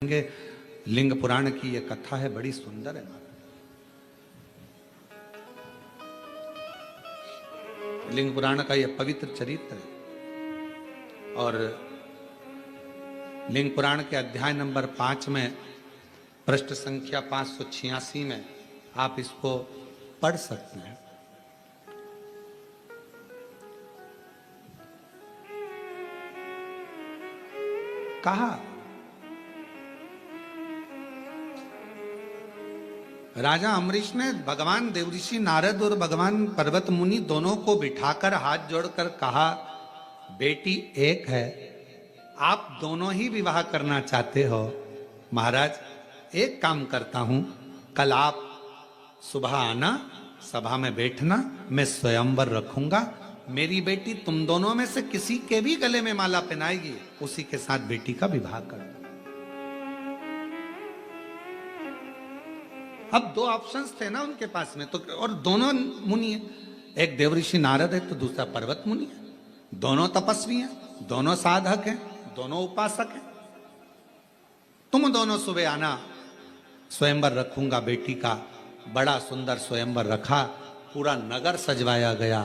लिंग पुराण की यह कथा है, बड़ी सुंदर है। लिंग पुराण का यह पवित्र चरित्र है और लिंग पुराण के अध्याय नंबर 5 में पृष्ठ संख्या 586 में आप इसको पढ़ सकते हैं। कहा राजा अम्बरीश ने भगवान देवऋषि नारद और भगवान पर्वत मुनि दोनों को बिठाकर हाथ जोड़कर कहा, बेटी एक है, आप दोनों ही विवाह करना चाहते हो। महाराज, एक काम करता हूं, कल आप सुबह आना, सभा में बैठना, मैं स्वयंवर रखूंगा। मेरी बेटी तुम दोनों में से किसी के भी गले में माला पहनाएगी, उसी के साथ बेटी का विवाह कर। अब दो ऑप्शंस थे ना उनके पास में, तो और दोनों मुनि हैं, एक देवऋषि नारद है तो दूसरा पर्वत मुनि है। दोनों तपस्वी हैं, दोनों साधक हैं, दोनों उपासक हैं। तुम दोनों सुबह आना, स्वयंवर रखूंगा बेटी का। बड़ा सुंदर स्वयंवर रखा, पूरा नगर सजवाया गया,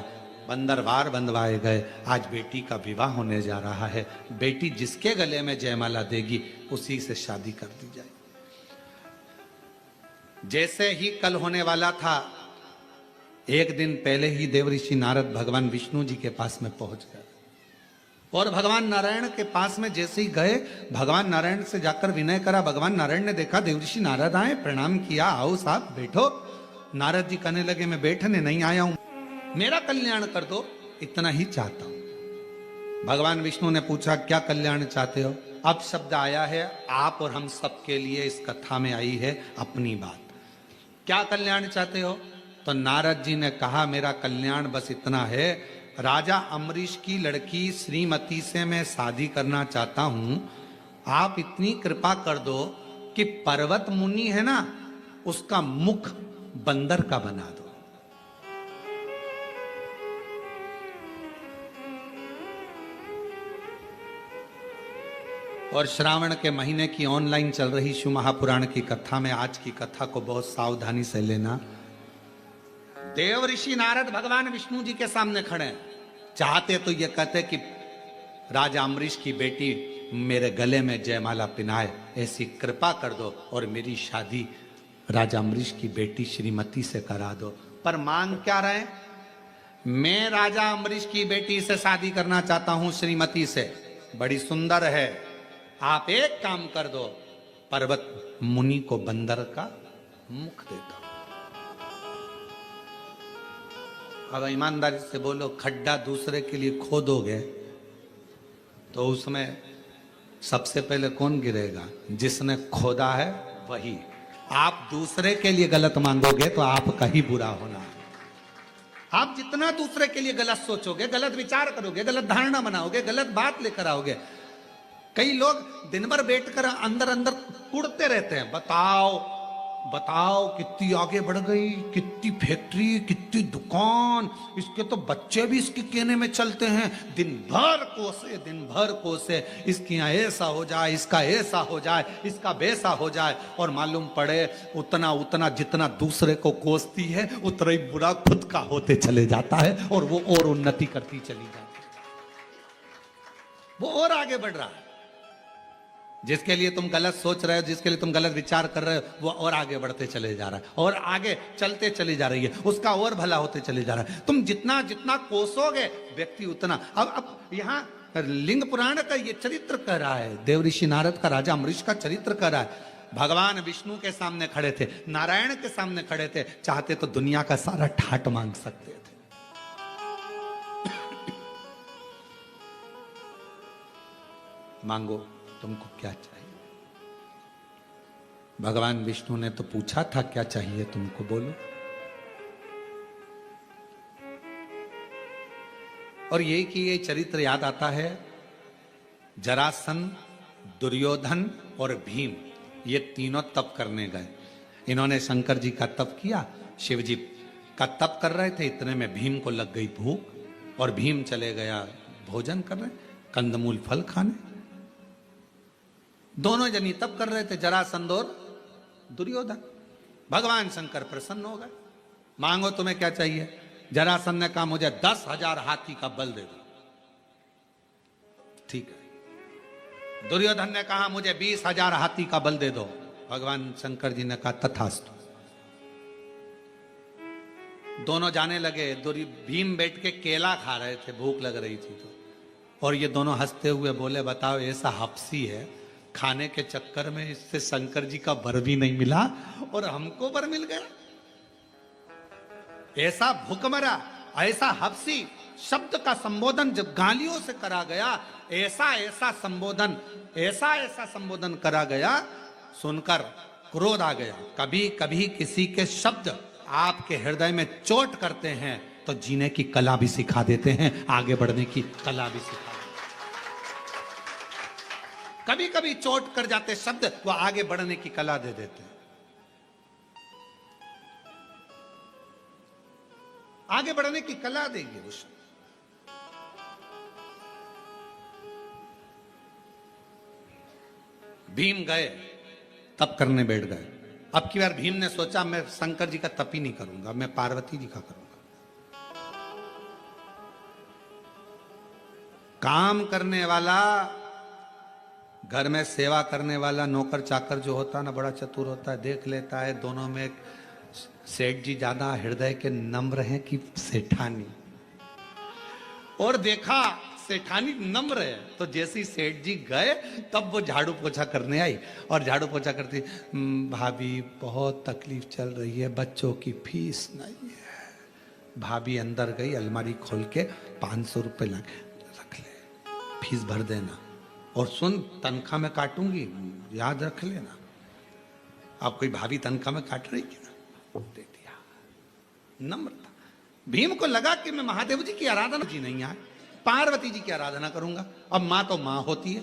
बंदरवार बंधवाए गए। आज बेटी का विवाह होने जा रहा है। बेटी जिसके गले में जयमाला देगी उसी से शादी कर दी जाए। जैसे ही कल होने वाला था, एक दिन पहले ही देवऋषि नारद भगवान विष्णु जी के पास में पहुंच गए और भगवान नारायण के पास में जैसे ही गए, भगवान नारायण से जाकर विनय करा। भगवान नारायण ने देखा देवऋषि नारद आए, प्रणाम किया, आओ साहब बैठो। नारद जी कहने लगे, मैं बैठने नहीं आया हूं, मेरा कल्याण कर दो, इतना ही चाहता हूं। भगवान विष्णु ने पूछा, क्या कल्याण चाहते हो? अब शब्द आया है, आप और हम सबके लिए इस कथा में आई है अपनी बात। क्या कल्याण चाहते हो? तो नारद जी ने कहा, मेरा कल्याण बस इतना है, राजा अम्बरीश की लड़की श्रीमती से मैं शादी करना चाहता हूं। आप इतनी कृपा कर दो कि पर्वत मुनि है ना, उसका मुख बंदर का बना दो। और श्रावण के महीने की ऑनलाइन चल रही शिव महापुराण की कथा में आज की कथा को बहुत सावधानी से लेना। देवऋषि नारद भगवान विष्णु जी के सामने खड़े हैं। चाहते तो ये कहते कि राजा अम्बरीश की बेटी मेरे गले में जयमाला पिनाए, ऐसी कृपा कर दो और मेरी शादी राजा अम्बरीश की बेटी श्रीमती से करा दो। पर मांग क्या रहे? मैं राजा अम्बरीश की बेटी से शादी करना चाहता हूं, श्रीमती से, बड़ी सुंदर है। आप एक काम कर दो, पर्वत मुनि को बंदर का मुख दे दो। अब ईमानदारी से बोलो, खड्डा दूसरे के लिए खोदोगे तो उसमें सबसे पहले कौन गिरेगा? जिसने खोदा है वही। आप दूसरे के लिए गलत मांगोगे तो आपका ही बुरा होना है। आप जितना दूसरे के लिए गलत सोचोगे, गलत विचार करोगे, गलत धारणा बनाओगे, गलत बात लेकर आओगे। कई लोग दिन भर बैठकर अंदर अंदर कुड़ते रहते हैं, बताओ बताओ कितनी आगे बढ़ गई, कितनी फैक्ट्री, कितनी दुकान, इसके तो बच्चे भी इसके कहने में चलते हैं। दिन भर कोसे, इसके यहाँ ऐसा हो जाए, इसका ऐसा हो जाए, इसका वैसा हो जाए। और मालूम पड़े उतना उतना जितना दूसरे को कोसती है, उतना ही बुरा खुद का होते चले जाता है और वो और उन्नति करती चली जाती है, वो और आगे बढ़ रहा है। जिसके लिए तुम गलत सोच रहे हो, जिसके लिए तुम गलत विचार कर रहे हो, वो और आगे बढ़ते चले जा रहा है और आगे चलते चली जा रही है, उसका और भला होते चले जा रहा है। तुम जितना जितना कोसोगे व्यक्ति उतना। अब यहाँ लिंग पुराण का ये चरित्र कह रहा है, देवऋषि नारद का राजा अम्बरीश का चरित्र कह रहा है। भगवान विष्णु के सामने खड़े थे, नारायण के सामने खड़े थे, चाहते तो दुनिया का सारा ठाट मांग सकते थे। मांगो, तुमको क्या चाहिए? भगवान विष्णु ने तो पूछा था, क्या चाहिए तुमको, बोलो। और ये कि ये चरित्र याद आता है, जरासंध, दुर्योधन और भीम, ये तीनों तप करने गए। इन्होंने शंकर जी का तप किया, शिव जी का तप कर रहे थे, इतने में भीम को लग गई भूख और भीम चले गया भोजन करने, कंदमूल फल खाने। दोनों जनी तब कर रहे थे, जरासंध और दुर्योधन। भगवान शंकर प्रसन्न हो गए। मांगो तुम्हें क्या चाहिए? जरासंध ने कहा मुझे 10,000 हाथी का बल दे दो। ठीक है। दुर्योधन ने कहा मुझे 20,000 हाथी का बल दे दो। भगवान शंकर जी ने कहा तथास्तु। दोनों जाने लगे। भीम बैठ के केला खा रहे थे, भूख लग रही थी तो, और ये दोनों हंसते हुए बोले बताओ ऐसा हफ्सी है, खाने के चक्कर में इससे शंकर जी का वर भी नहीं मिला और हमको वर मिल गया। ऐसा भूखमरा, ऐसा हफ्सी शब्द का संबोधन जब गालियों से करा गया, ऐसा ऐसा संबोधन करा गया, सुनकर क्रोध आ गया। कभी कभी किसी के शब्द आपके हृदय में चोट करते हैं तो जीने की कला भी सिखा देते हैं, आगे बढ़ने की कला भी सिखा देते हैं। कभी कभी चोट कर जाते शब्द वो आगे बढ़ने की कला दे देते हैं। आगे बढ़ने की कला देंगे वो शब्द। भीम गए, तप करने बैठ गए। अब की बार भीम ने सोचा मैं शंकर जी का तप ही नहीं करूंगा, मैं पार्वती जी का करूंगा। काम करने वाला, घर में सेवा करने वाला नौकर चाकर जो होता है ना, बड़ा चतुर होता है, देख लेता है दोनों में सेठ जी ज्यादा हृदय के नम्र हैं कि सेठानी, और देखा सेठानी नम्र है तो जैसे ही सेठ जी गए तब वो झाड़ू पोछा करने आई, और झाड़ू पोछा करती, भाभी बहुत तकलीफ चल रही है, बच्चों की फीस नहीं है। भाभी अंदर गई, अलमारी खोल के 500 रुपए रख ले, फीस भर देना, और सुन तनख्वाह में काटूंगी, याद रख लेना। अब कोई भाभी तनख्वाह में काट रही थी ना, दे दिया। नम्रता। भीम को लगा कि मैं महादेव जी की आराधना जी नहीं आए, पार्वती जी की आराधना करूंगा। अब मां तो मां होती है,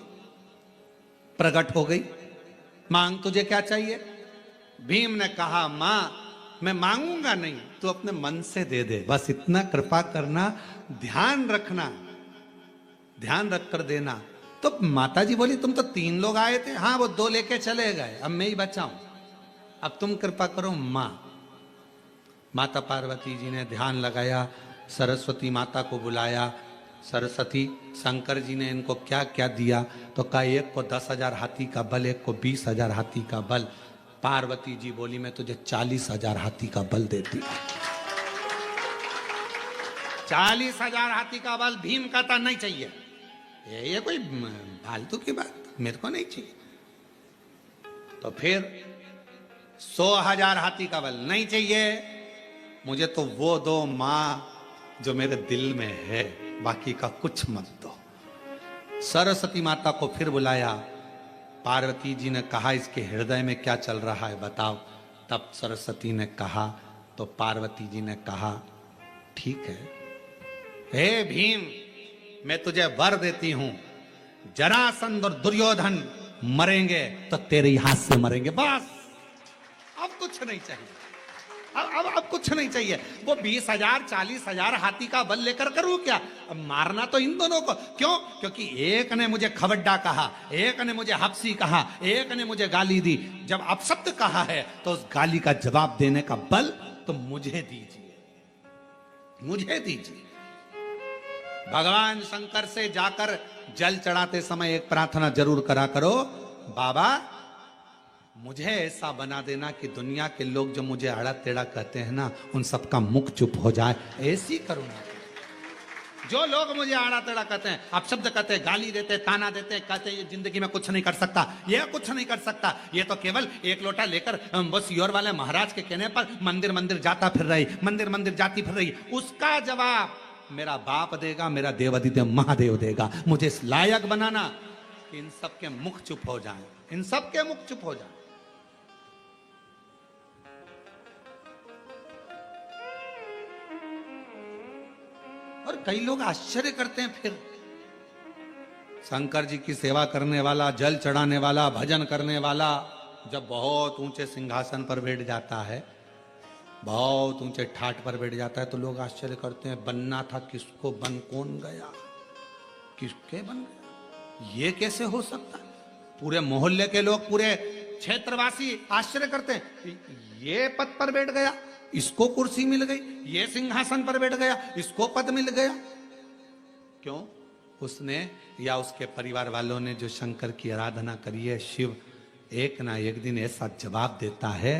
प्रकट हो गई। मांग तुझे क्या चाहिए? भीम ने कहा मां मैं मांगूंगा नहीं, तू अपने मन से दे दे, बस इतना कृपा करना, ध्यान रखना, ध्यान रख कर देना। तो माता जी बोली तुम तो 3 लोग आए थे, हाँ वो 2 लेके चले गए, अब मैं ही बचा हूं, अब तुम कृपा करो मां। माता पार्वती जी ने ध्यान लगाया, सरस्वती माता को बुलाया। सरस्वती, शंकर जी ने इनको क्या क्या दिया? तो कहा एक को 10,000 हाथी का बल, एक को 20,000 हाथी का बल। पार्वती जी बोली मैं तुझे 40,000 हाथी का बल देती। 40,000 हाथी का बल। भीम कहता नहीं चाहिए, ये कोई फालतू की बात, मेरे को नहीं चाहिए। तो फिर 100,000 हाथी का बल नहीं चाहिए, मुझे तो वो दो मां जो मेरे दिल में है, बाकी का कुछ मत दो। सरस्वती माता को फिर बुलाया। पार्वती जी ने कहा इसके हृदय में क्या चल रहा है बताओ। तब सरस्वती ने कहा, तो पार्वती जी ने कहा ठीक है, हे भीम मैं तुझे वर देती हूं, जरासंध और दुर्योधन मरेंगे तो तेरे ही हाथ से मरेंगे, बस अब कुछ नहीं चाहिए। अब कुछ नहीं चाहिए। वो 20,000 40,000 हाथी का बल लेकर करूं क्या? अब मारना तो इन दोनों को। क्यों? क्योंकि एक ने मुझे खबड्डा कहा, एक ने मुझे हफ्सी कहा, एक ने मुझे गाली दी। जब अपशब्द कहा है तो उस गाली का जवाब देने का बल तो मुझे दीजिए, मुझे दीजिए। भगवान शंकर से जाकर जल चढ़ाते समय एक प्रार्थना जरूर करा करो, बाबा मुझे ऐसा बना देना कि दुनिया के लोग जो मुझे आड़ा टेढ़ा कहते हैं ना, उन सबका मुख चुप हो जाए, ऐसी करुणा। जो लोग मुझे आड़ा टेढ़ा कहते हैं, आप शब्द कहते हैं, गाली देते, ताना देते, कहते हैं ये जिंदगी में कुछ नहीं कर सकता, ये कुछ नहीं कर सकता, ये तो केवल एक लोटा लेकर बस योर वाले महाराज के कहने पर मंदिर मंदिर जाता फिर रही, मंदिर मंदिर जाती फिर रही, उसका जवाब मेरा बाप देगा, मेरा देवादिदेव महादेव देगा। मुझे इस लायक बनाना कि इन सबके मुख चुप हो जाएं, इन सबके मुख चुप हो जाएं। और कई लोग आश्चर्य करते हैं, फिर शंकर जी की सेवा करने वाला, जल चढ़ाने वाला, भजन करने वाला जब बहुत ऊंचे सिंहासन पर बैठ जाता है, बहुत ऊंचे ठाट पर बैठ जाता है, तो लोग आश्चर्य करते हैं बनना था किसको, बन कौन गया, किसके बन गया, ये कैसे हो सकता है? पूरे मोहल्ले के लोग, पूरे क्षेत्रवासी आश्चर्य करते हैं, ये पद पर बैठ गया, इसको कुर्सी मिल गई, ये सिंहासन पर बैठ गया, इसको पद मिल गया। क्यों? उसने या उसके परिवार वालों ने जो शंकर की आराधना करी है, शिव एक ना एक दिन ऐसा जवाब देता है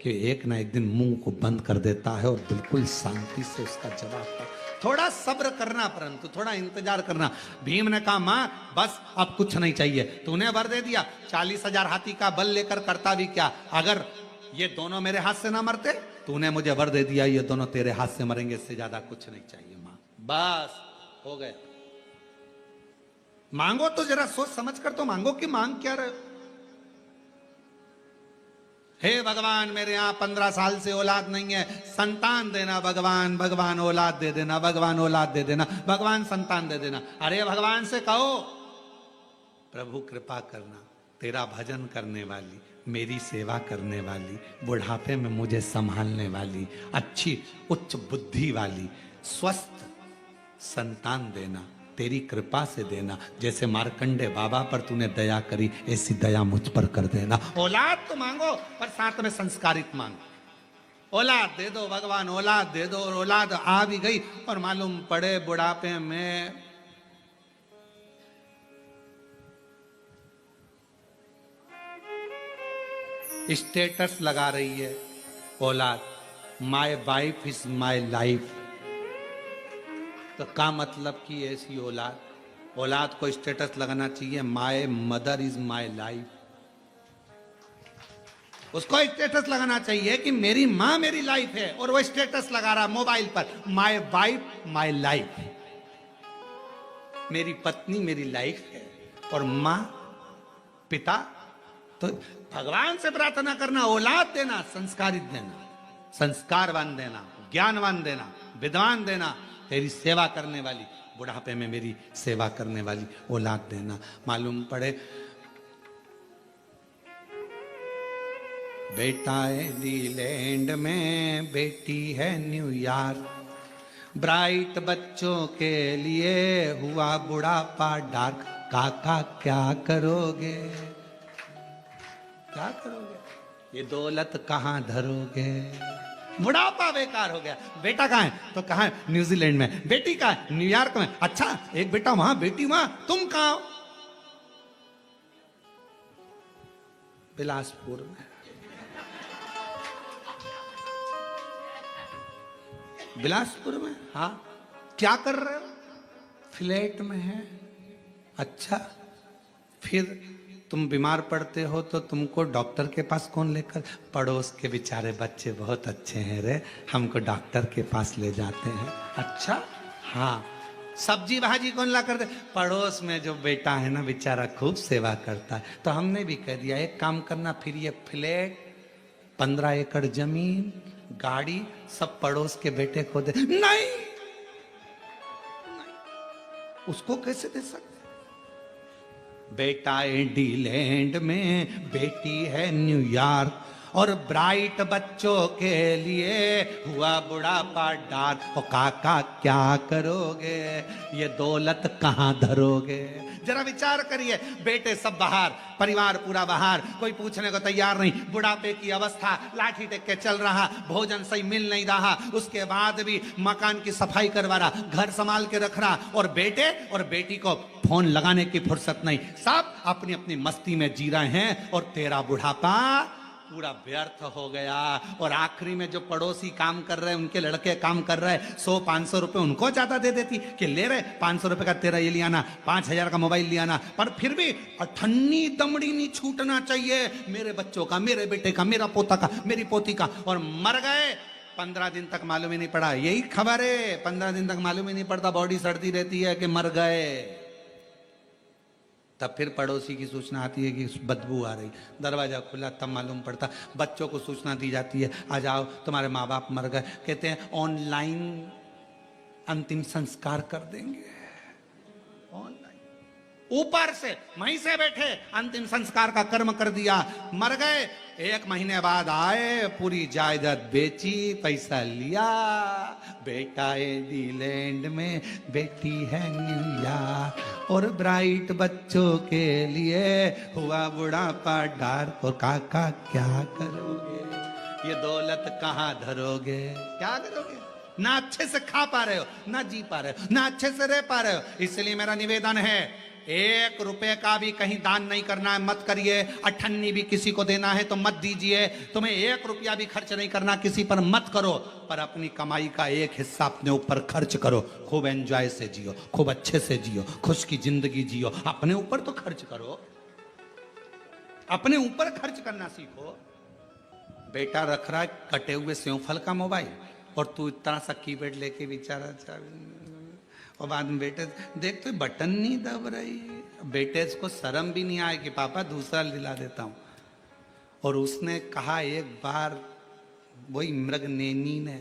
कि एक ना एक दिन मुंह को बंद कर देता है और बिल्कुल शांति से उसका जवाब। थोड़ा सब्र करना, परंतु थोड़ा इंतजार करना। भीम ने कहा, मां बस अब कुछ नहीं चाहिए, तूने वर दे दिया, 40,000 हाथी का बल लेकर करता भी क्या, अगर ये दोनों मेरे हाथ से ना मरते, तूने मुझे वर दे दिया, ये दोनों तेरे हाथ से मरेंगे, इससे ज्यादा कुछ नहीं चाहिए मां, बस हो गया। मांगो तो जरा सोच समझ कर तो मांगो कि मांग क्या रहे हो। हे भगवान, मेरे यहां 15 साल से औलाद नहीं है, संतान देना भगवान, भगवान औलाद दे देना, भगवान औलाद दे देना, भगवान संतान दे देना। अरे भगवान से कहो, प्रभु कृपा करना, तेरा भजन करने वाली, मेरी सेवा करने वाली, बुढ़ापे में मुझे संभालने वाली, अच्छी उच्च बुद्धि वाली, स्वस्थ संतान देना, तेरी कृपा से देना। जैसे मार्कंडे बाबा पर तूने दया करी, ऐसी दया मुझ पर कर देना। औलाद तो मांगो, पर साथ में संस्कारित मांगो। औलाद दे दो भगवान, औलाद दे दो। और औलाद आ भी गई और मालूम पड़े बुढ़ापे में स्टेटस लगा रही है औलाद, my wife is my life. तो क्या मतलब कि ऐसी औलाद, औलाद को स्टेटस लगाना चाहिए, my mother is my life. उसको स्टेटस लगाना चाहिए कि मेरी मां मेरी लाइफ है, और वो स्टेटस लगा रहा मोबाइल पर, माय वाइफ माय लाइफ, मेरी पत्नी मेरी लाइफ है। और मां पिता, तो भगवान से प्रार्थना करना, औलाद देना, संस्कारित देना, संस्कारवान देना, ज्ञानवान देना, विद्वान देना, तेरी सेवा करने वाली, बुढ़ापे में मेरी सेवा करने वाली औलाद देना। मालूम पड़े बेटा है न्यूजीलैंड में, बेटी है न्यूयॉर्क, ब्राइट बच्चों के लिए हुआ बुढ़ापा डार्क। काका क्या करोगे, क्या करोगे, ये दौलत कहां धरोगे, बुढ़ापा बेकार हो गया। बेटा कहाँ है, तो कहाँ है, न्यूजीलैंड में। बेटी कहाँ है, न्यूयॉर्क में। अच्छा, एक बेटा वहां, बेटी वहां, तुम कहाँ हो, बिलासपुर में। बिलासपुर में, हाँ, क्या कर रहे हो, फ्लैट में है। अच्छा, फिर तुम बीमार पड़ते हो तो तुमको डॉक्टर के पास कौन लेकर, पड़ोस के बेचारे बच्चे बहुत अच्छे हैं रे, हमको डॉक्टर के पास ले जाते हैं। अच्छा, हाँ, सब्जी भाजी कौन ला कर दे, पड़ोस में जो बेटा है ना बेचारा खूब सेवा करता है। तो हमने भी कह दिया एक काम करना, फिर ये फ्लैट, 15 एकड़ जमीन, गाड़ी सब पड़ोस के बेटे को दे। नहीं, उसको कैसे दे सकते, बेटा इंग्लैंड में, बेटी है न्यूयॉर्क, और ब्राइट बच्चों के लिए हुआ बुढ़ापा डार। ओ काका क्या करोगे, ये दौलत कहां धरोगे। जरा विचार करिए, बेटे सब बाहर, परिवार पूरा बाहर, कोई पूछने को तैयार नहीं, बुढ़ापे की अवस्था, लाठी टेक के चल रहा, भोजन सही मिल नहीं रहा, उसके बाद भी मकान की सफाई करवा रहा, घर संभाल के रख रहा, और बेटे और बेटी को फोन लगाने की फुर्सत नहीं, सब अपनी अपनी मस्ती में जी रहे हैं, और तेरा बुढ़ापा पूरा व्यर्थ हो गया। और आखिरी में जो पड़ोसी काम कर रहे हैं, उनके लड़के काम कर रहे हैं, 100-500 रुपए उनको ज्यादा दे देती कि ले रहे 500 रुपए का तेरा ये लियाना, 5000 का मोबाइल लियाना, पर फिर भी अठन्नी दमड़ी नहीं छूटना चाहिए मेरे बच्चों का, मेरे बेटे का, मेरा पोता का, मेरी पोती का। और मर गए 15 दिन तक मालूम ही नहीं पड़ा, यही खबर है, 15 दिन तक मालूम ही नहीं पड़ता, बॉडी सड़ती रहती है कि मर गए। तब फिर पड़ोसी की सूचना आती है कि बदबू आ रही, दरवाजा खुला, तब मालूम पड़ता, बच्चों को सूचना दी जाती है, आ जाओ तुम्हारे माँ बाप मर गए। कहते हैं ऑनलाइन अंतिम संस्कार कर देंगे, ऑनलाइन, ऊपर से वहीं से बैठे अंतिम संस्कार का कर्म कर दिया, मर गए, 1 महीने बाद आए, पूरी जायदाद बेची, पैसा लिया, बेटा है नीलैंड में, बेटी है न्यूयॉर्क, और ब्राइट बच्चों के लिए हुआ बुढ़ापा डार्क। और काका क्या करोगे, ये दौलत कहाँ धरोगे, क्या करोगे? ना अच्छे से खा पा रहे हो, ना जी पा रहे हो, ना अच्छे से रह पा रहे हो। इसलिए मेरा निवेदन है, 1 रुपए का भी कहीं दान नहीं करना है, मत करिए। 98 भी किसी को देना है तो मत दीजिए। तुम्हें 1 रुपया भी खर्च नहीं करना किसी पर, मत करो। पर अपनी कमाई का 1 हिस्सा अपने ऊपर खर्च करो। खूब एंजॉय से जियो, खूब अच्छे से जियो, खुश की जिंदगी जियो। अपने ऊपर तो खर्च करो, अपने ऊपर खर्च करना सीखो। बेटा रख रहा है कटे हुए सेवफल का मोबाइल, और तू इतना सा कीपैड लेके बेचारा, और बाद में बेटे देख तो बटन नहीं दब रही। बेटे को शर्म भी नहीं आए कि पापा दूसरा दिला देता हूं। और उसने कहा एक बार, वही मृगनेनी ने,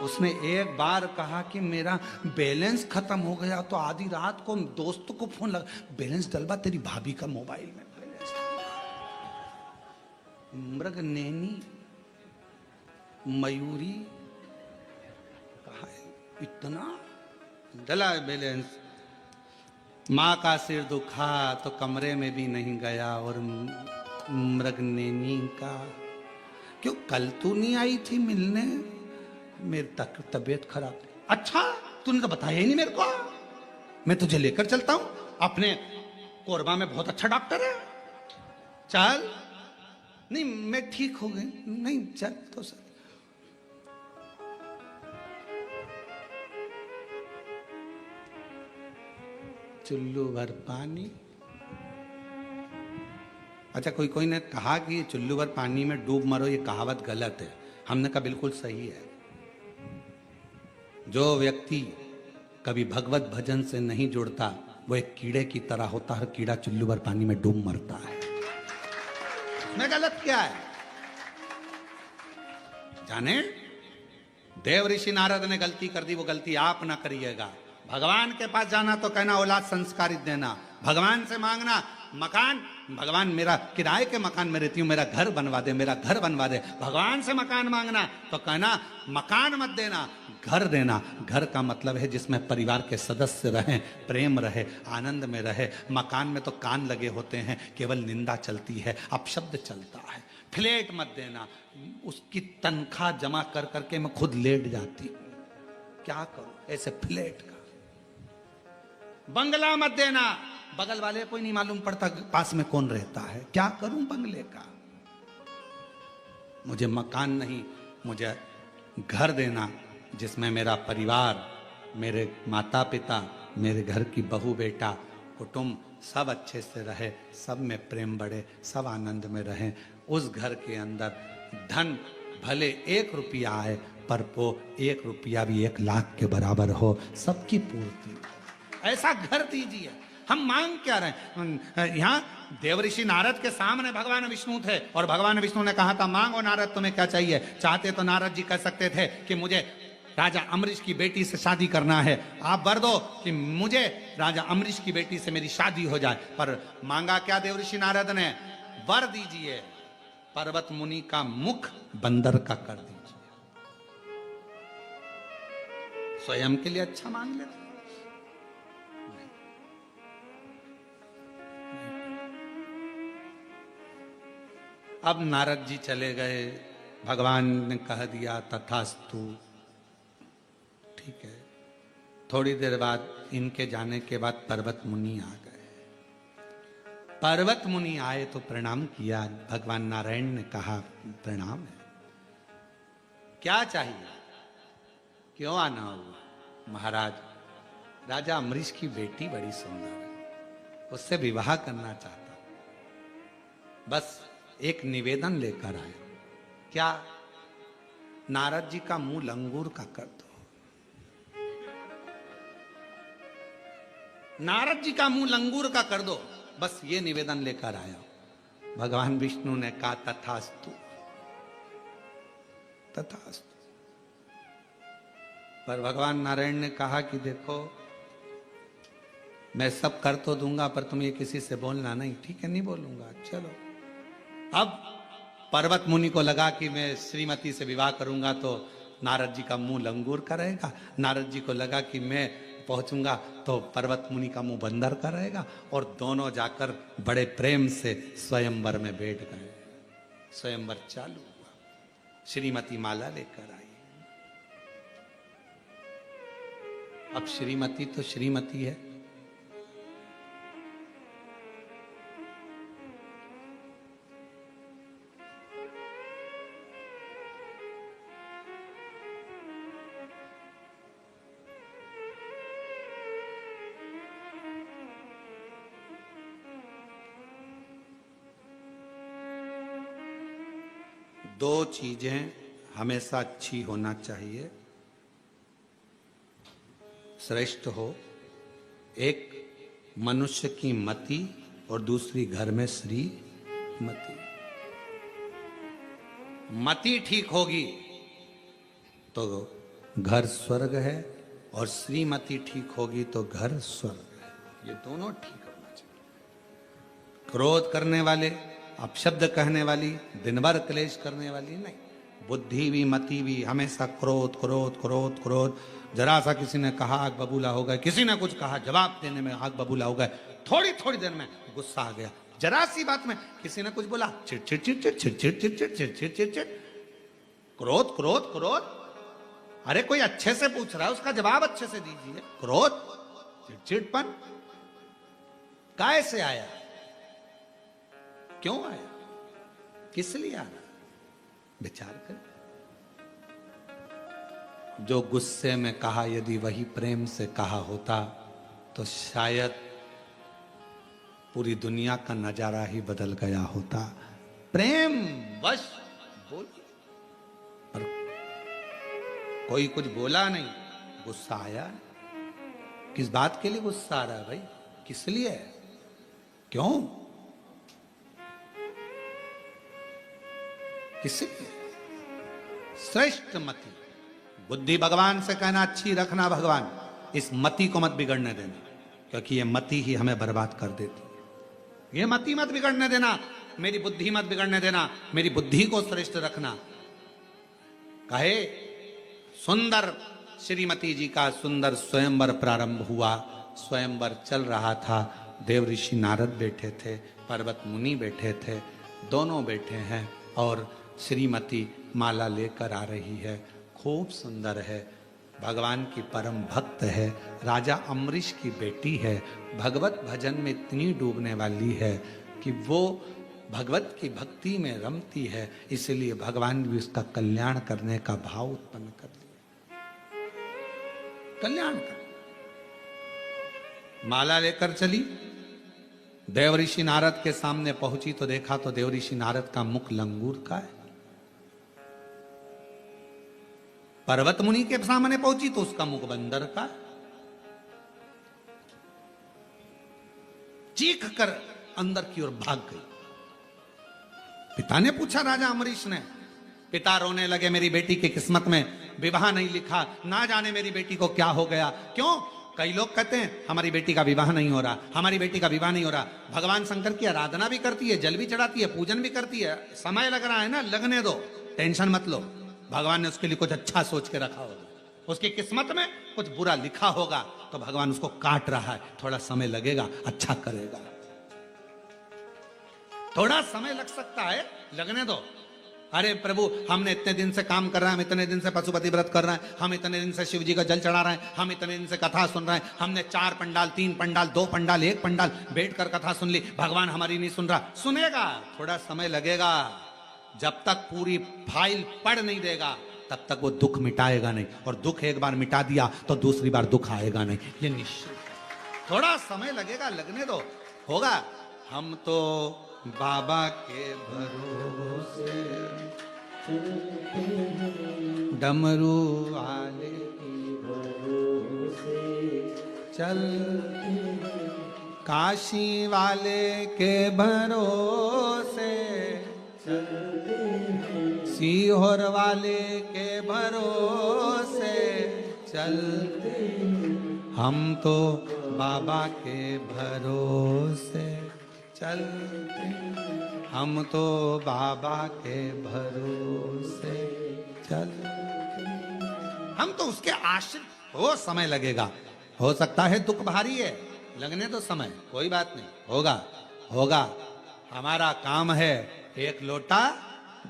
उसने एक बार कहा कि मेरा बैलेंस खत्म हो गया, तो आधी रात को दोस्तों को फोन लगा, बैलेंस डलवा तेरी भाभी का मोबाइल में बैलेंस। मृगनेनी, मयूरी, कहा इतना डला बैलेंस। माँ का सिर दुखा तो कमरे में भी नहीं गया। और मृगनेनी का, क्यों कल तू नहीं आई थी मिलने, मेरी तबीयत खराब। अच्छा तूने तो बताया ही नहीं मेरे को, मैं तुझे लेकर चलता हूं, अपने कोरबा में बहुत अच्छा डॉक्टर है, चल। नहीं मैं ठीक हो गई, नहीं चल तो सर। चुल्लू भर पानी। अच्छा कोई ने कहा कि चुल्लू भर पानी में डूब मरो, ये कहावत गलत है। हमने कहा बिल्कुल सही है। जो व्यक्ति कभी भगवत भजन से नहीं जुड़ता वो एक कीड़े की तरह होता है। हर कीड़ा चुल्लू भर पानी में डूब मरता है। मैं गलत क्या है जाने? देव ऋषि नारद ने गलती कर दी, वो गलती आप ना करिएगा। भगवान के पास जाना तो कहना औलाद संस्कारित देना, भगवान से मांगना मकान, भगवान मेरा किराए के मकान में रहती हूँ, मेरा घर बनवा दे, मेरा घर बनवा दे। भगवान से मकान मांगना तो कहना मकान मत देना, घर देना। घर का मतलब है जिसमें परिवार के सदस्य रहें, प्रेम रहे, आनंद में रहे। मकान में तो कान लगे होते हैं, केवल निंदा चलती है, अपशब्द चलता है। फ्लैट मत देना, उसकी तनख्वाह जमा कर करके मैं खुद लेट जाती हूँ, क्या करूं ऐसे फ्लैट का। बंगला मत देना, बगल वाले को नहीं मालूम पड़ता पास में कौन रहता है, क्या करूं बंगले का। मुझे मकान नहीं, मुझे घर देना जिसमें मेरा परिवार, मेरे माता पिता, मेरे घर की बहू बेटा, कुटुंब सब अच्छे से रहे, सब में प्रेम बढ़े, सब आनंद में रहें। उस घर के अंदर धन भले 1 रुपया आए, पर वो 1 रुपया भी 1 लाख के बराबर हो, सबकी पूर्ति। ऐसा घर दीजिए। हम मांग क्या रहे हैं? यहाँ देवऋषि नारद के सामने भगवान विष्णु थे, और भगवान विष्णु ने कहा था मांगो नारद तुम्हें क्या चाहिए। चाहते तो नारद जी कह सकते थे कि मुझे राजा अम्बरीश की बेटी से शादी करना है, आप वर दो कि मुझे राजा अम्बरीश की बेटी से मेरी शादी हो जाए। पर मांगा क्या देवऋषि नारद ने? वर दीजिए पर्वत मुनि का मुख बंदर का कर दीजिए। स्वयं के लिए अच्छा मांग लेते। अब नारद जी चले गए, भगवान ने कह दिया तथास्तु, ठीक है। थोड़ी देर बाद इनके जाने के बाद पर्वत मुनि आ गए। पर्वत मुनि आए तो प्रणाम किया। भगवान नारायण ने कहा प्रणाम है, क्या चाहिए, क्यों आना हुआ? महाराज राजा अम्बरीश की बेटी बड़ी सुंदर है, उससे विवाह करना चाहता, बस एक निवेदन लेकर आए। क्या? नारद जी का मुंह लंगूर का कर दो। नारद जी का मुंह लंगूर का कर दो, बस ये निवेदन लेकर आया। भगवान विष्णु ने कहा तथास्तु, तथास्तु। पर भगवान नारायण ने कहा कि देखो मैं सब कर तो दूंगा, पर तुम ये किसी से बोलना नहीं। ठीक है नहीं बोलूंगा, चलो। अब पर्वत मुनि को लगा कि मैं श्रीमती से विवाह करूंगा तो नारद जी का मुंह लंगूर का रहेगा, नारद जी को लगा कि मैं पहुंचूंगा तो पर्वत मुनि का मुंह बंदर का रहेगा, और दोनों जाकर बड़े प्रेम से स्वयंवर में बैठ गए। स्वयंवर चालू हुआ, श्रीमती माला लेकर आई। अब श्रीमती तो श्रीमती है, दो चीजें हमेशा अच्छी होना चाहिए, श्रेष्ठ हो, एक मनुष्य की मति और दूसरी घर में श्रीमती। मति ठीक होगी तो घर स्वर्ग है, और श्रीमती ठीक होगी तो घर स्वर्ग है। ये दोनों ठीक होना चाहिए। क्रोध करने वाले, अपशब्द कहने वाली, दिन भर क्लेश करने वाली नहीं। बुद्धि भी मति भी हमेशा क्रोध क्रोध क्रोध क्रोध। जरा सा किसी ने कहा आग बबूला हो गए, किसी ने कुछ कहा जवाब देने में आग बबूला हो गए, थोड़ी थोड़ी देर में गुस्सा आ गया, जरा सी बात में किसी ने कुछ बोला चिड़चिड़ चिड़चिड़ चिड़चिड़ चिड़चिड़ चिड़चिड़ चिड़चिड़, क्रोध क्रोध क्रोध। अरे कोई अच्छे से पूछ रहा है, उसका जवाब अच्छे से दीजिए। क्रोध चिड़चिड़पन कैसे आया, क्यों आया, किस लिए आया, विचार कर। जो गुस्से में कहा यदि वही प्रेम से कहा होता तो शायद पूरी दुनिया का नजारा ही बदल गया होता। प्रेम वश बोल, पर कोई कुछ बोला नहीं, गुस्सा आया। किस बात के लिए गुस्सा आ रहा है भाई, किस लिए, क्यों, किसलिए? श्रेष्ठ मति, बुद्धि भगवान से कहना अच्छी रखना भगवान, इस मति को मत बिगड़ने देना, क्योंकि ये मति ही हमें बर्बाद कर देती है। ये मति मत बिगड़ने देना, मेरी बुद्धि मत बिगड़ने देना, मेरी बुद्धि को श्रेष्ठ रखना। कहे सुंदर श्रीमती जी का सुंदर स्वयंवर प्रारंभ हुआ। स्वयंवर चल रहा था, देव ऋषि नारद बैठे थे, पर्वत मुनि बैठे थे, दोनों बैठे हैं, और श्रीमती माला लेकर आ रही है। खूब सुंदर है, भगवान की परम भक्त है, राजा अम्बरीश की बेटी है, भगवत भजन में इतनी डूबने वाली है कि वो भगवत की भक्ति में रमती है, इसलिए भगवान भी उसका कल्याण करने का भाव उत्पन्न कर लिया। कल्याण कर माला लेकर चली, देव ऋषि नारद के सामने पहुंची तो देखा तो देव ऋषि नारद का मुख लंगूर का है। पर्वत मुनि के सामने पहुंची तो उसका मुख बंदर का। चीख कर अंदर की ओर भाग गई। पिता ने पूछा, राजा अम्बरीश ने, पिता रोने लगे, मेरी बेटी की किस्मत में विवाह नहीं लिखा, ना जाने मेरी बेटी को क्या हो गया। क्यों? कई लोग कहते हैं हमारी बेटी का विवाह नहीं हो रहा, हमारी बेटी का विवाह नहीं हो रहा। भगवान शंकर की आराधना भी करती है, जल भी चढ़ाती है, पूजन भी करती है, समय लग रहा है ना, लगने दो, टेंशन मत लो। भगवान ने उसके लिए कुछ अच्छा सोच के रखा होगा, उसकी किस्मत में कुछ बुरा लिखा होगा तो भगवान उसको काट रहा है, थोड़ा समय लगेगा, अच्छा करेगा। थोड़ा समय लग सकता है, लगने दो। अरे प्रभु, हमने इतने दिन से काम कर रहे हैं, हम इतने दिन से पशुपति व्रत कर रहे हैं, हम इतने दिन से शिव जी का जल चढ़ा रहे हैं, हम इतने दिन से कथा सुन रहे हैं, हमने 4 पंडाल 3 पंडाल 2 पंडाल 1 पंडाल बैठकर कथा सुन ली, भगवान हमारी नहीं सुन रहा। सुनेगा, थोड़ा समय लगेगा। जब तक पूरी फाइल पढ़ नहीं देगा तब तक वो दुख मिटाएगा नहीं, और दुख एक बार मिटा दिया तो दूसरी बार दुख आएगा नहीं, ये निश्चित। थोड़ा समय लगेगा, लगने दो, होगा। हम तो बाबा के भरोसे डमरू वाले की भरोसे चल, काशी वाले के भरोसे सीहोर वाले के भरोसे चलते, हम तो बाबा के भरोसे चलते, हम तो बाबा के भरोसे चल, हम तो उसके आश्रित। हो समय लगेगा, हो सकता है दुख भारी है, लगने तो समय, कोई बात नहीं, होगा होगा। हमारा काम है एक लोटा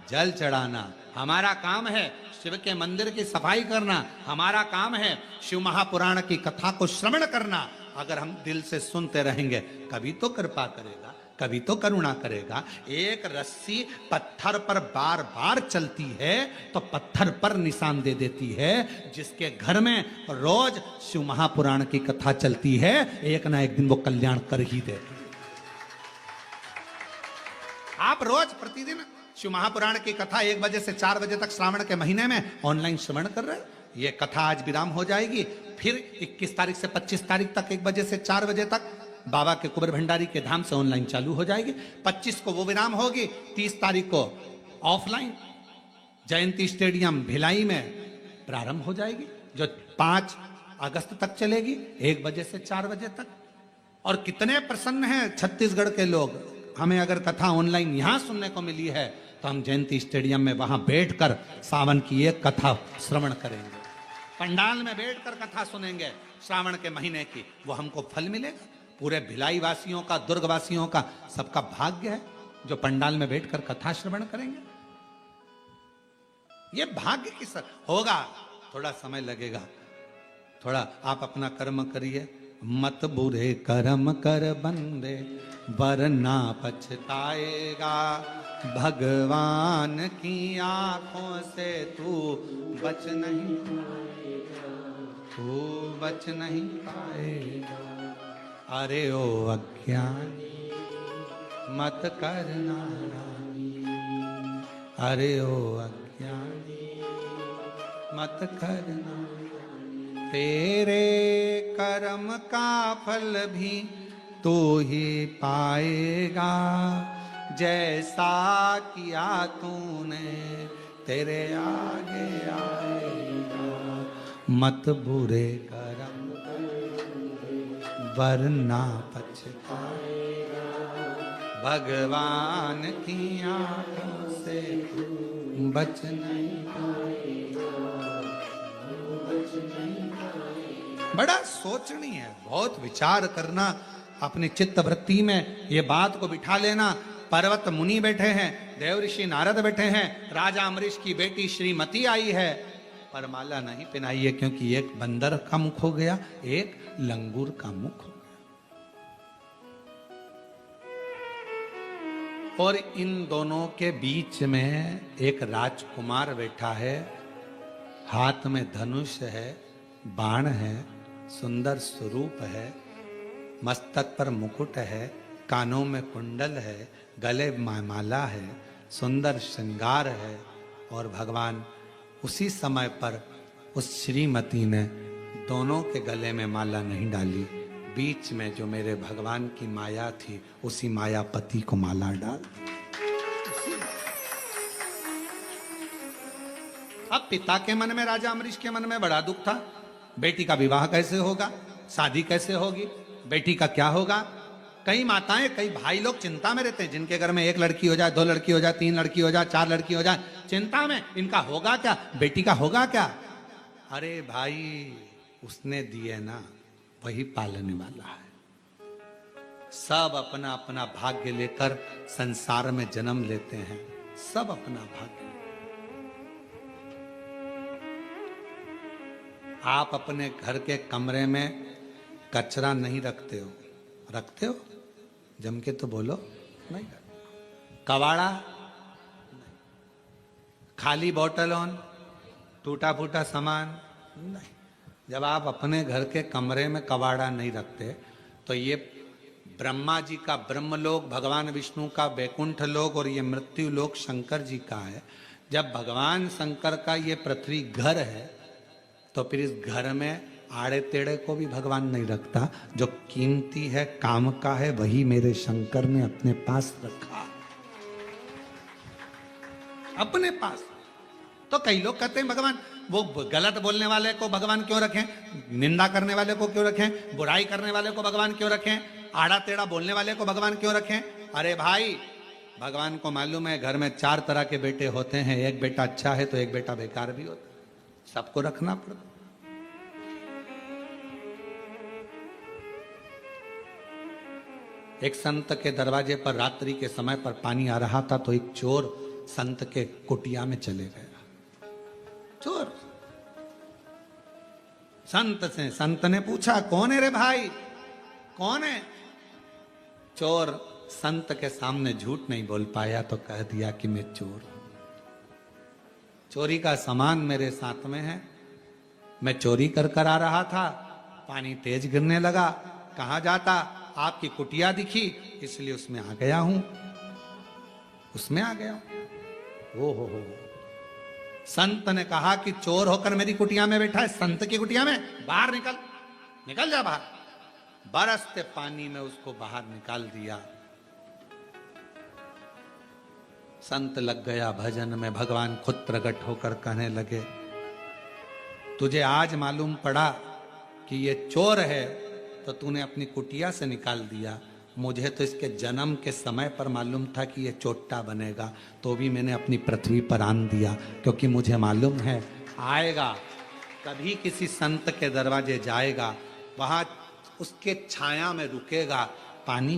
जल चढ़ाना, हमारा काम है शिव के मंदिर की सफाई करना, हमारा काम है शिव महापुराण की कथा को श्रवण करना। अगर हम दिल से सुनते रहेंगे, कभी तो कृपा करेगा, कभी तो करुणा करेगा। एक रस्सी पत्थर पर बार बार चलती है तो पत्थर पर निशान दे देती है। जिसके घर में रोज शिव महापुराण की कथा चलती है, एक ना एक दिन वो कल्याण कर ही दे। आप रोज प्रतिदिन शिव महापुराण की कथा 1 बजे से 4 बजे तक श्रावण के महीने में ऑनलाइन श्रवण कर रहे हैं। ये कथा आज विराम हो जाएगी, फिर 21 तारीख से 25 तारीख तक 1 बजे से 4 बजे तक बाबा के कुबेर भंडारी के धाम से ऑनलाइन चालू हो जाएगी। 25 को वो विराम होगी, 30 तारीख को ऑफलाइन जयंती स्टेडियम भिलाई में प्रारंभ हो जाएगी, जो 5 अगस्त तक चलेगी 1 बजे से 4 बजे तक। और कितने प्रसन्न हैं छत्तीसगढ़ के लोग, हमें अगर कथा ऑनलाइन यहां सुनने को मिली है तो हम जयंती स्टेडियम में वहां बैठकर सावन की एक कथा श्रवण करेंगे, पंडाल में बैठकर कथा सुनेंगे श्रावण के महीने की, वो हमको फल मिलेगा। पूरे भिलाई वासियों का, दुर्ग वासियों का, सबका भाग्य है जो पंडाल में बैठकर कथा श्रवण करेंगे। ये भाग्य की सर होगा, थोड़ा समय लगेगा, थोड़ा आप अपना कर्म करिए। मत बुरे कर्म कर बंदे वरना पछताएगा, भगवान की आंखों से तू बच नहीं पाएगा, तू बच नहीं पाएगा। अरे ओ अज्ञानी मत करना नानी, अरे ओ अज्ञानी मत करना, तेरे कर्म का फल भी तू ही पाएगा, जैसा किया तूने तेरे आगे आएगा। मत बुरे कर्म वरना पछताएगा, भगवान की आंखों से बच नहीं पाएगा, बच नहीं पाएगा। बड़ा सोचनी है, बहुत विचार करना, अपनी चित्त वृत्ति में ये बात को बिठा लेना। पर्वत मुनि बैठे हैं, देव ऋषि नारद बैठे हैं, राजा अमरीश की बेटी श्रीमती आई है, पर माला नहीं पहनाई है, क्योंकि एक बंदर का मुख हो गया, एक लंगूर का मुख हो गया। और इन दोनों के बीच में एक राजकुमार बैठा है, हाथ में धनुष है, बाण है, सुंदर स्वरूप है, मस्तक पर मुकुट है, कानों में कुंडल है, गले में माला है, सुंदर श्रृंगार है। और भगवान उसी समय पर उस श्रीमती ने दोनों के गले में माला नहीं डाली, बीच में जो मेरे भगवान की माया थी उसी मायापति को माला डाल। अब पिता के मन में, राजा अमरीश के मन में बड़ा दुख था, बेटी का विवाह कैसे होगा, शादी कैसे होगी, बेटी का क्या होगा। कई माताएं, कई भाई लोग चिंता में रहते हैं, जिनके घर में 1 लड़की हो जाए, 2 लड़की हो जाए, 3 लड़की हो जाए, 4 लड़की हो जाए, चिंता में इनका होगा क्या, बेटी का होगा क्या। अरे भाई, उसने दिए ना वही पालने वाला है। सब अपना अपना भाग्य लेकर संसार में जन्म लेते हैं, सब अपना भाग्य। आप अपने घर के कमरे में कचरा नहीं रखते हो, रखते हो? जम के तो बोलो, नहीं। कबाड़ा, खाली बोतल ऑन, टूटा फूटा सामान नहीं। जब आप अपने घर के कमरे में कबाड़ा नहीं रखते तो ये ब्रह्मा जी का ब्रह्मलोक, भगवान विष्णु का वैकुंठ लोक और ये मृत्यु लोक शंकर जी का है। जब भगवान शंकर का ये पृथ्वी घर है तो फिर इस घर में आड़े तेड़े को भी भगवान नहीं रखता। जो कीमती है, काम का है, वही मेरे शंकर ने अपने पास रखा, अपने पास। तो कई लोग कहते हैं भगवान, वो गलत बोलने वाले को भगवान क्यों रखें, निंदा करने वाले को क्यों रखें, बुराई करने वाले को भगवान क्यों रखें, आड़ा टेढ़ा बोलने वाले को भगवान क्यों रखें। अरे भाई, भगवान को मालूम है घर में 4 तरह के बेटे होते हैं, एक बेटा अच्छा है तो एक बेटा बेकार भी होता है, सबको रखना पड़ता। एक संत के दरवाजे पर रात्रि के समय पर पानी आ रहा था तो एक चोर संत के कुटिया में चले गया। चोर संत ने पूछा, कौन है रे भाई, कौन है? चोर संत के सामने झूठ नहीं बोल पाया तो कह दिया कि मैं चोर हूं, चोरी का सामान मेरे साथ में है, मैं चोरी कर आ रहा था, पानी तेज गिरने लगा, कहां जाता, आपकी कुटिया दिखी इसलिए उसमें आ गया हूं, उसमें आ गया हूं। हो संत ने कहा कि चोर होकर मेरी कुटिया में बैठा है, संत की कुटिया में, बाहर निकल, निकल जा बाहर। बरसते पानी में उसको बाहर निकाल दिया। संत लग गया भजन में, भगवान खुद प्रकट होकर कहने लगे, तुझे आज मालूम पड़ा कि ये चोर है तो तूने अपनी कुटिया से निकाल दिया, मुझे तो इसके जन्म के समय पर मालूम था कि ये चोट्टा बनेगा, तो भी मैंने अपनी पृथ्वी पर आन दिया, क्योंकि मुझे मालूम है आएगा, कभी किसी संत के दरवाजे जाएगा, वहां उसके छाया में रुकेगा, पानी